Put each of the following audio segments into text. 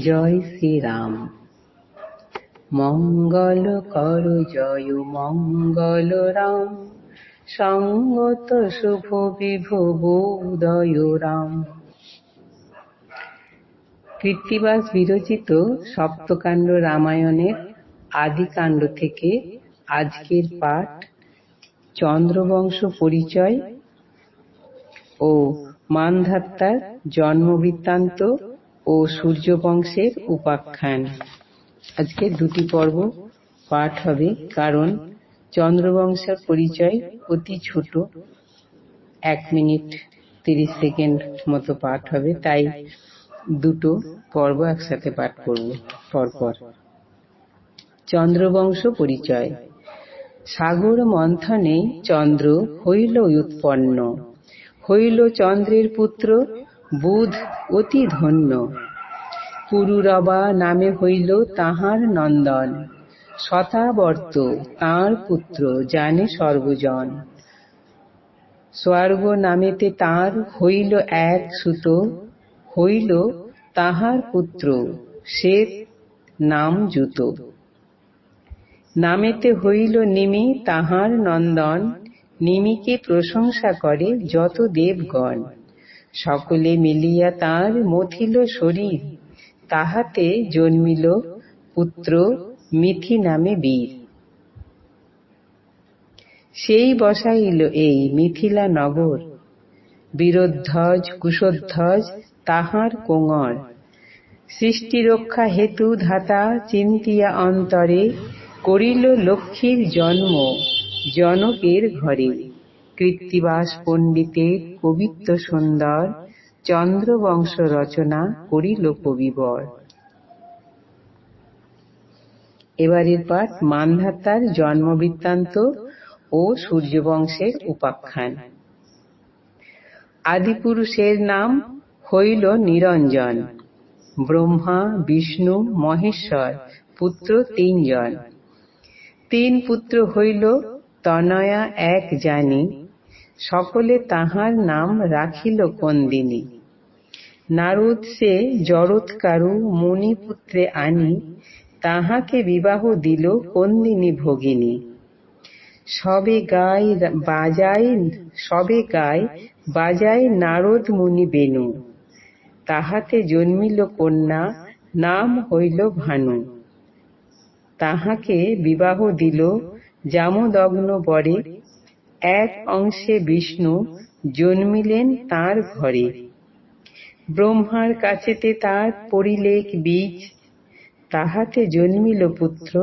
জয় শ্রীরাম। মঙ্গল কর জয় মঙ্গল রাম, সঙ্গত শুভ বিভবোদয় রাম। কৃত্তিবাস বিরচিত সপ্তকাণ্ড রামায়ণের আদিকাণ্ড থেকে আজকের পাঠ চন্দ্রবংশ পরিচয় ও মান্ধাত্তার জন্মবৃত্তান্ত ও সূর্যবংশের উপাখ্যান। আজকে দুটি পর্ব পাঠ হবে, কারণ চন্দ্রবংশের পরিচয় অতি ছোট, 1 মিনিট 30 সেকেন্ড মতো পাঠ হবে, তাই দুটো পর্ব একসাথে পাঠ করব পরপর। চন্দ্রবংশ পরিচয়। সাগর মন্থনে চন্দ্র হইল উৎপন্ন, হইল চন্দ্রের পুত্র বুধ অতি ধন্য। পুরুরবা নামে হইল তাহার নন্দন, শতাবর্ত তাঁর পুত্র জানে সর্বজন। স্বর্গ নামেতে তাঁর হইল এক সুত, হইল তাহার পুত্র সে নাম যুত। নামেতে হইল নিমি তাহার নন্দন, নিমিকে প্রশংসা করে যত দেবগণ। সকলে মিলিয়া তাঁর মথিল শরীর, তাহাতে জন্মিল পুত্র মিথি নামে বীর। সেই বসাইল এই মিথিলা নগর, বীরধ্বজ কুশধ্বজ তাহার কোঙর। সৃষ্টি রক্ষা হেতু ধাতা চিন্তিয়া অন্তরে, করিল লক্ষ্মীর জন্ম জনকের ঘরে। কৃত্তিবাস পণ্ডিতের কবিত্ব সুন্দর, চন্দ্রবংশ রচনা করিল কবিবর। এবারের পাঠ মান্ধাত্তার জন্মবৃত্তান্ত ও সূর্যবংশের উপাখ্যান। আদিপুরুষের নাম হইল নিরঞ্জন, ব্রহ্মা বিষ্ণু মহেশ্বর পুত্র 3 জন। 3 পুত্র হইল তনয়া এক জানি, সকলে তাহার নাম রাখিল কন্দিনী। নারদ সে জরৎকারু মুনিপুত্রে আনি, তাহাকে বিবাহ দিল কন্দিনী ভগিনী। সবে গায় বাজায় নারদ মুনি বেণু, তাহাতে জন্মিল কন্যা নাম হইল ভানু। তাহাকে বিবাহ দিল জামদগ্ন বরে, এক অংশে বিষ্ণু জন্মিলেন তাঁর ঘরে। ব্রহ্মার কাছেতে তার পড়িলেক বীজ, তাহাতে জন্মিল পুত্র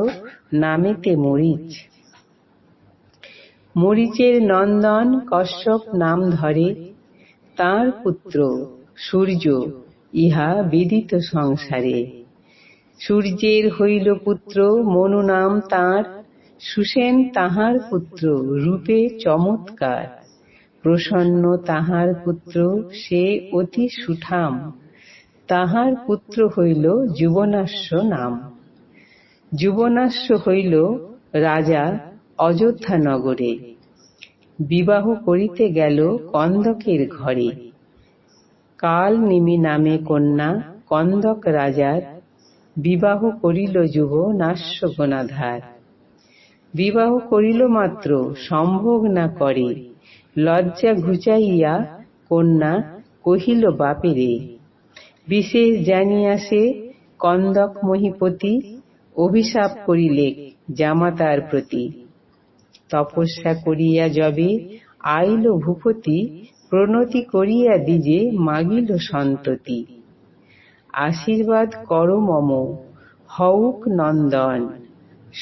নামেতে মরিচ। মরিচের নন্দন কশ্যপ নাম ধরে, তাঁর পুত্র সূর্য ইহা বিদিত সংসারে। সূর্যের হইল পুত্র মনু নাম তাঁর, সুসেন তাহার পুত্র রূপে চমৎকার। প্রসন্ন তাহার পুত্র সে অতি সুঠাম, তাহার পুত্র হইল যুবনাশ্ব নাম। যুবনাশ্ব হইল রাজা অযোধ্যা নগরে, বিবাহ করিতে গেল কন্দকের ঘরে। কাল নিমি নামে কন্যা কন্দক রাজার, বিবাহ করিল যুবনাশ্ব গণাধার। বিবাহ করিল মাত্র সম্ভোগ না করে, লজ্জা ঘুচাইয়া কন্যা কহিল বাপেরে। বিশেষ জানিয়া সে কন্দক মহিপতি, অভিশাপ করিলেক জামাতার প্রতি। তপস্যা করিয়া যবে আইল ভূপতি, প্রণতি করিয়া দ্বিজে মাগিল সন্ততি। আশীর্বাদ কর মম হউক নন্দন,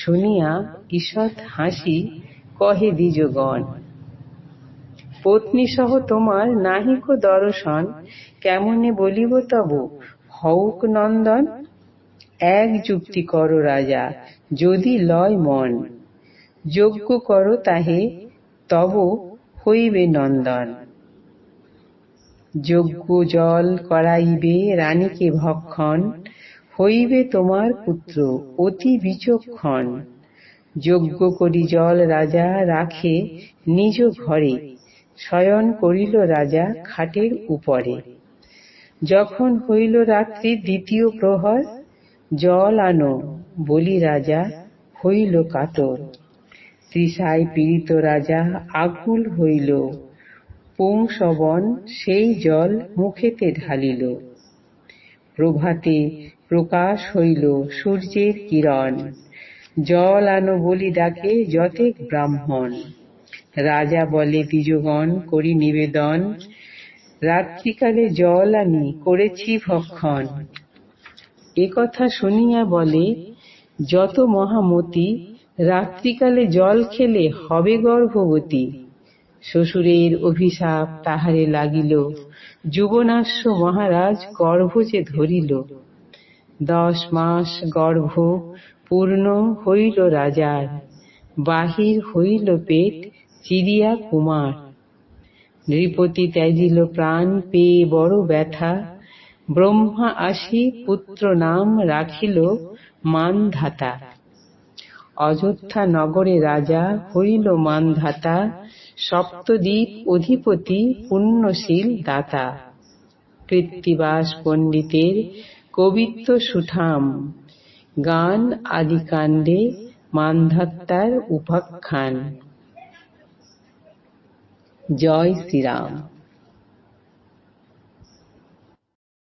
শুনিয়া ঈষৎ হাসি কহে দ্বিজগণ। পত্নী সহ তোমার নাহিক দর্শন, কেমনে বলিব তব হউক নন্দন। এক যুক্তি কর রাজা যদি লয় মন, যজ্ঞ কর তাহে তব হইবে নন্দন। যজ্ঞ জল করাইবে রানীকে ভক্ষণ, হইবে তোমার পুত্র অতি বিচক্ষণ। যজ্ঞ করি জল রাজা রাখে নিজ ঘরে, শয়ন করিল রাজা খাটের উপরে। যখন হইল রাত্রি দ্বিতীয় প্রহর, জল আনো বলি রাজা হইল কাতর। তৃষায় পীড়িত রাজা আকুল হইল, পুংসবন সেই জল মুখেতে ঢালিল। প্রভাতে প্রকাশ হইল সূর্যের কিরণ, জল আনো বলি ডাকে যতেক ব্রাহ্মণ। রাজা বলে দ্বিজগণ করি নিবেদন, রাত্রিকালে জল আনি করেছি ভক্ষণ। এ কথা শুনিয়া বলে যত মহামতি, রাত্রিকালে জল খেলে হবে গর্ভবতী। শ্বশুরের অভিশাপ তাহারে লাগিল, যুবনাশ্য মহারাজ গর্ভ যে ধরিল। 10 মাস গর্ভ পূর্ণ হইল রাজার, বাহির হইল পেট চিরিয়া কুমার। নৃপতি ত্যাজিল প্রাণ পেয়ে বড় ব্যথা, ব্রহ্মা আসি পুত্র নাম রাখিল মানধাতা। অযোধ্যা নগরে রাজা হইল মানধাতা, সপ্তদ্বীপ অধিপতি পুণ্যশীল দাতা। কৃত্তিবাস পণ্ডিতের কবিত্ব সুঠাম, গান আদিকাণ্ডে মানধাত্তার উপাখ্যান। জয় শ্রীরাম।